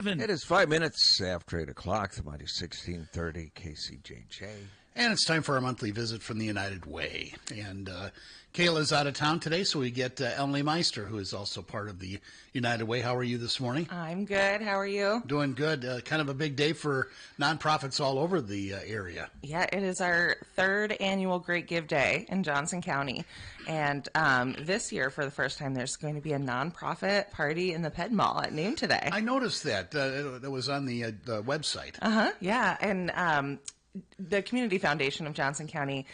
It is 5 minutes after 8 o'clock, the mighty 1630 KCJJ. And it's time for our monthly visit from the United Way. And Kayla's out of town today, so we get Emily Meister, who is also part of the United Way. How are you this morning? I'm good. How are you? Doing good. Kind of a big day for nonprofits all over the area. Yeah, it is our third annual Great Give Day in Johnson County. And this year, for the first time, there's going to be a nonprofit party in the Ped Mall at noon today. I noticed that. That was on the website. Yeah. And the Community Foundation of Johnson County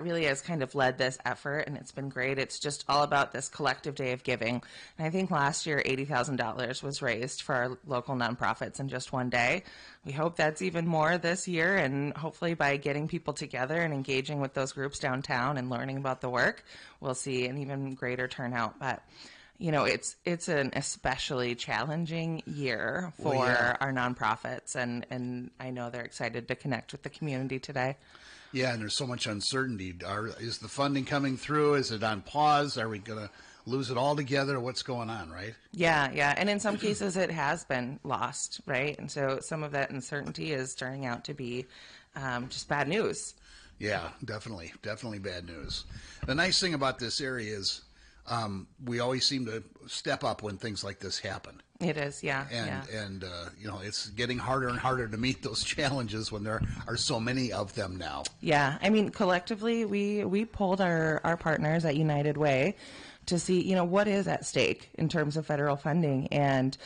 really has kind of led this effort, and it's been great. It's just all about this collective day of giving. And I think last year, $80,000 was raised for our local nonprofits in just one day. We hope that's even more this year, and hopefully by getting people together and engaging with those groups downtown and learning about the work, we'll see an even greater turnout. But you know, it's an especially challenging year for our nonprofits, and I know they're excited to connect with the community today. Yeah, and there's so much uncertainty. Is the funding coming through? Is it on pause? Are we going to lose it altogether? What's going on, right? Yeah, and in some cases it has been lost, right? And so some of that uncertainty is turning out to be just bad news. Yeah, definitely bad news. The nice thing about this area is we always seem to step up when things like this happen. It is, yeah. And you know, it's getting harder and harder to meet those challenges when there are so many of them now. Yeah, I mean, collectively, we polled our partners at United Way to see, you know, what is at stake in terms of federal funding. And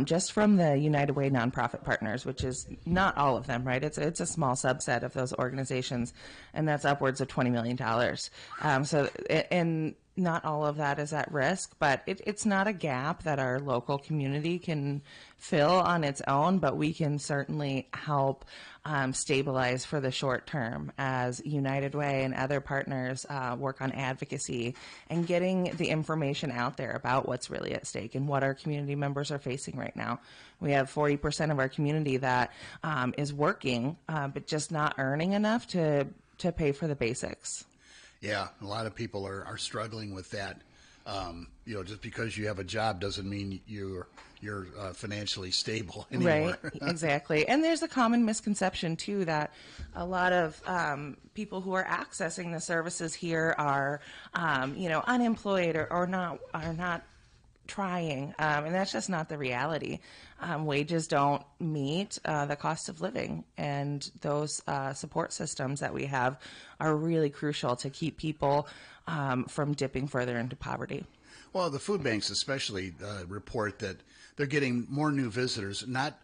just from the United Way nonprofit partners, which is not all of them, right? It's a small subset of those organizations, and that's upwards of $20 million. And not all of that is at risk, but it's not a gap that our local community can fill on its own, but we can certainly help stabilize for the short term as United Way and other partners work on advocacy and getting the information out there about what's really at stake and what our community members are facing right now. We have 40% of our community that is working, but just not earning enough to pay for the basics. Yeah, a lot of people are struggling with that. You know, just because you have a job doesn't mean you're financially stable anymore. Right, exactly. And there's a common misconception too that a lot of people who are accessing the services here are, you know, unemployed or are not trying, and that's just not the reality. Wages don't meet the cost of living, and those support systems that we have are really crucial to keep people from dipping further into poverty. Well, the food banks especially report that they're getting more new visitors, not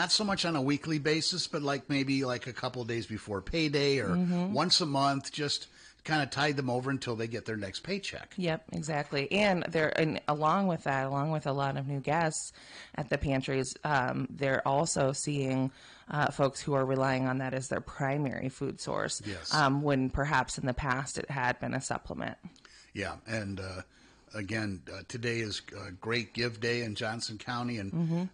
so much on a weekly basis, but maybe a couple of days before payday or once a month, just kind of tide them over until they get their next paycheck. Yep, exactly. And along with a lot of new guests at the pantries, they're also seeing folks who are relying on that as their primary food source. Yes. When perhaps in the past it had been a supplement. Yeah, and again, today is Great Give Day in Johnson County, and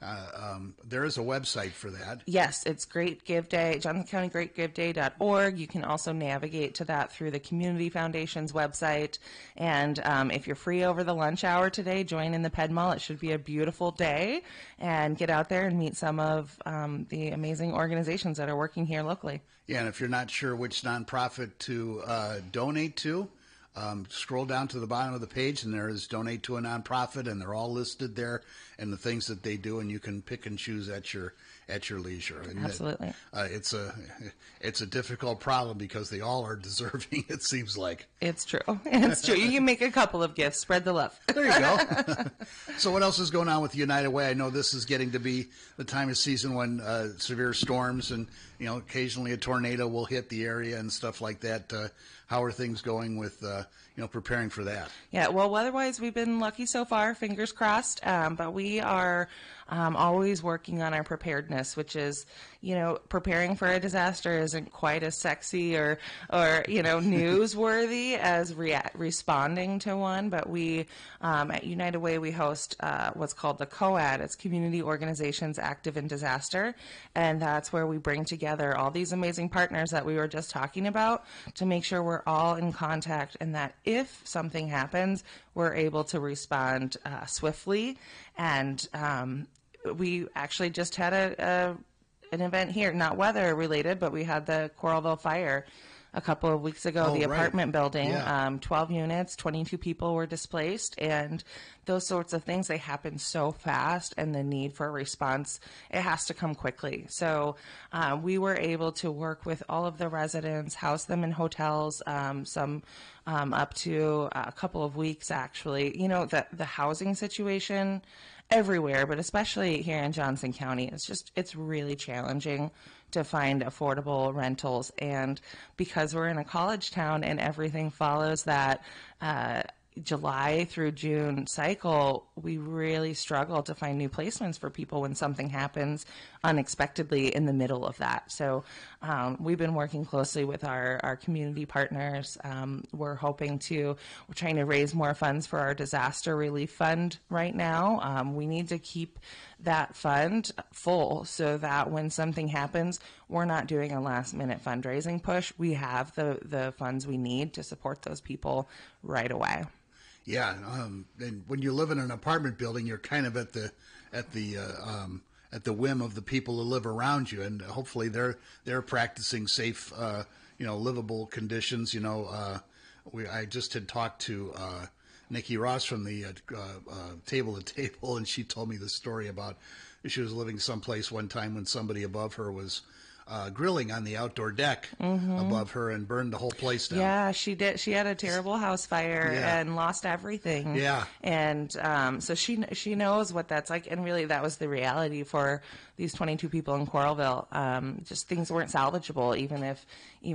there is a website for that. Yes, it's Great Give Day, JohnsonCountyGreatGiveDay.org. You can also navigate to that through the Community Foundation's website. And if you're free over the lunch hour today, join in the Ped Mall. It should be a beautiful day, and get out there and meet some of the amazing organizations that are working here locally. Yeah, and if you're not sure which nonprofit to donate to, scroll down to the bottom of the page, and there is donate to a nonprofit, and they're all listed there and the things that they do, and you can pick and choose at your leisure. And absolutely. It's a difficult problem because they all are deserving, it seems like. It's true. It's true. You can make a couple of gifts. Spread the love. There you go. So what else is going on with United Way? I know this is getting to be the time of season when severe storms and, you know, occasionally a tornado will hit the area and stuff like that. How are things going with, preparing for that? Yeah, well, weather-wise, we've been lucky so far, fingers crossed, but we are always working on our preparedness, which is, preparing for a disaster isn't quite as sexy or newsworthy as responding to one, but we, at United Way, we host what's called the COAD. It's Community Organizations Active in Disaster, and that's where we bring together all these amazing partners that we were just talking about to make sure we're all in contact and that if something happens, we're able to respond swiftly and we actually just had an event here, not weather related, but we had the Coralville fire a couple of weeks ago, the right. apartment building, Yeah. 12 units, 22 people were displaced, and those sorts of things, they happen so fast, and the need for a response, it has to come quickly. So we were able to work with all of the residents, house them in hotels, some up to a couple of weeks, actually. You know, the housing situation everywhere, but especially here in Johnson County, it's really challenging to find affordable rentals. And because we're in a college town and everything follows that July through June cycle, we really struggle to find new placements for people when something happens unexpectedly in the middle of that. So we've been working closely with our community partners. We're trying to raise more funds for our disaster relief fund right now. We need to keep that fund full so that when something happens, we're not doing a last minute fundraising push. We have the funds we need to support those people right away. Yeah, and when you live in an apartment building, you're kind of at the whim of the people who live around you, and hopefully they're practicing safe, livable conditions. I just had talked to Nikki Ross from the Table to Table, and she told me the story about she was living someplace one time when somebody above her was grilling on the outdoor deck above her and burned the whole place down. Yeah, she did. She had a terrible house fire and lost everything. Yeah. And so she knows what that's like. And really, that was the reality for these 22 people in Coralville. Just things weren't salvageable, even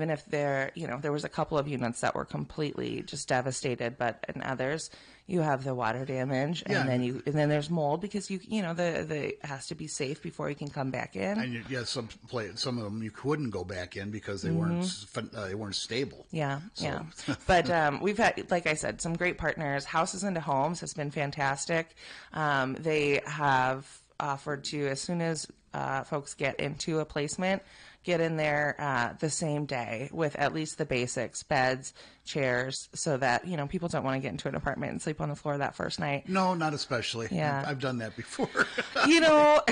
if there was a couple of units that were completely just devastated, but in others you have the water damage, and then there's mold because the has to be safe before you can come back in. And some of them you couldn't go back in because they weren't stable. Yeah. But we've had, like I said, some great partners. Houses into Homes has been fantastic. They have offered to, as soon as folks get into a placement, get in there the same day with at least the basics, beds, chairs, so that, people don't want to get into an apartment and sleep on the floor that first night. No, not especially. Yeah. I've done that before. So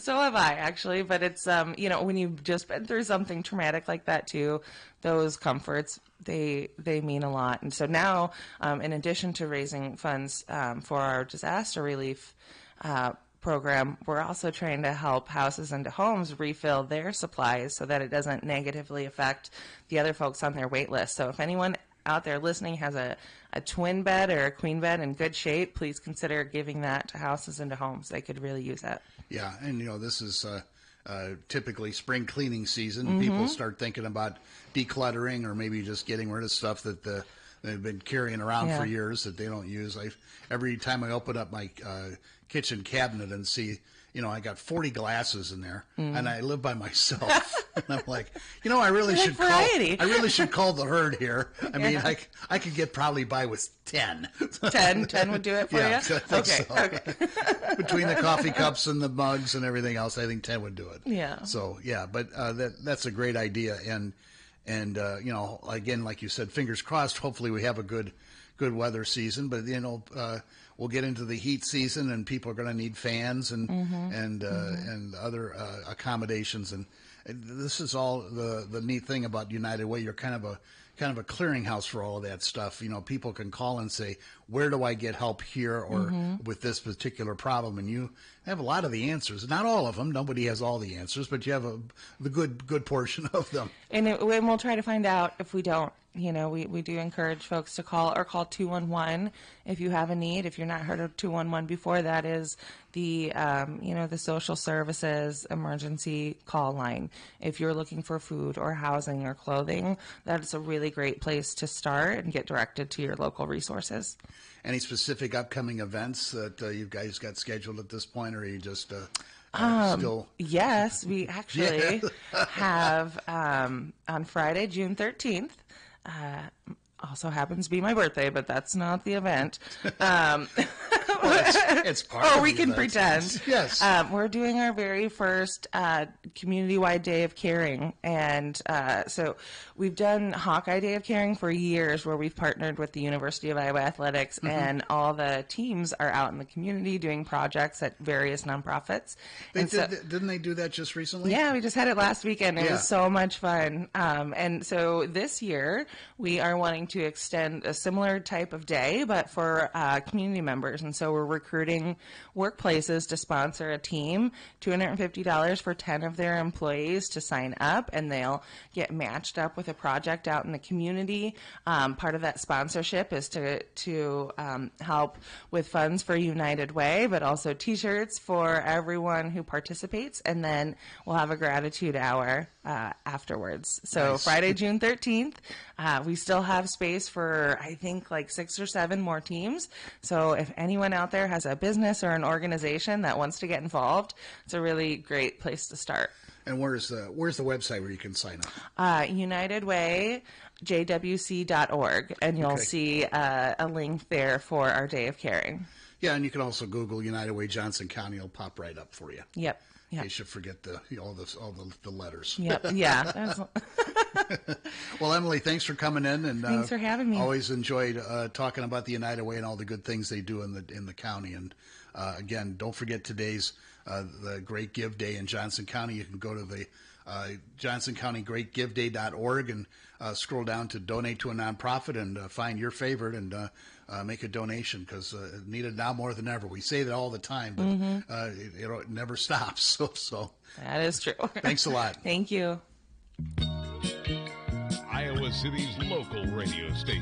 have I, actually. But it's, when you've just been through something traumatic like that too, those comforts, they mean a lot. And so now, in addition to raising funds for our disaster relief program, we're also trying to help Houses into Homes refill their supplies so that it doesn't negatively affect the other folks on their wait list. So if anyone out there listening has a twin bed or a queen bed in good shape, please consider giving that to Houses into Homes. They could really use it. Yeah, and this is typically spring cleaning season. People start thinking about decluttering or maybe just getting rid of stuff that they've been carrying around for years that they don't use. Every time I open up my kitchen cabinet and see, I got 40 glasses in there, and I live by myself. And I'm like, I really should call the herd here. I mean, I could get probably by with 10. 10 would do it for you? I think so. Okay. Between the coffee cups and the mugs and everything else, I think 10 would do it. Yeah. So, but that's a great idea. And again, like you said, fingers crossed, hopefully we have a good weather season, but we'll get into the heat season and people are going to need fans and other accommodations. And this is all the neat thing about United Way. You're kind of a clearinghouse for all of that stuff. People can call and say, where do I get help here or with this particular problem? And you have a lot of the answers. Not all of them. Nobody has all the answers, but you have the good portion of them. And we'll try to find out if we don't. We do encourage folks to call 211 if you have a need. If you're not heard of 211 before, that is the the social services emergency call line. If you're looking for food or housing or clothing, that's a really great place to start and get directed to your local resources. Any specific upcoming events that you guys got scheduled at this point, or are you just still? Yes, we actually have on Friday, June 13th. Also happens to be my birthday, but that's not the event. It's part of Or we the can event. pretend. Yes. We're doing our very first community-wide Day of Caring. And so we've done Hawkeye Day of Caring for years, where we've partnered with the University of Iowa Athletics, and all the teams are out in the community doing projects at various nonprofits. Didn't they do that just recently? Yeah, we just had it last weekend. It Yeah. was so much fun. And so this year, we are wanting to extend a similar type of day, but for community members. And so we're recruiting workplaces to sponsor a team, $250 for 10 of their employees to sign up, and they'll get matched up with a project out in the community. Part of that sponsorship is to help with funds for United Way, but also T-shirts for everyone who participates. And then we'll have a gratitude hour afterwards. So Nice. Friday, June 13th, we still have space for, I think, like 6 or 7 more teams. So if anyone out there has a business or an organization that wants to get involved, it's a really great place to start. And where's the website where you can sign up? UnitedWayJWC.org, and you'll Okay. see a link there for our Day of Caring. Yeah, and you can also Google United Way Johnson County. It'll pop right up for you. Yep. In Yep. case you forget all the letters. Yep. Yeah. That's, Well, Emily, thanks for coming in, and Thanks for having me. Always enjoyed talking about the United Way and all the good things they do in the county. And again, don't forget today's the Great Give Day in Johnson County. You can go to the Johnson County GreatGiveDay.org and scroll down to donate to a nonprofit and find your favorite and make a donation, because needed now more than ever. We say that all the time, but it never stops. So that is true. thanks a lot. Thank you. Iowa City's local radio station.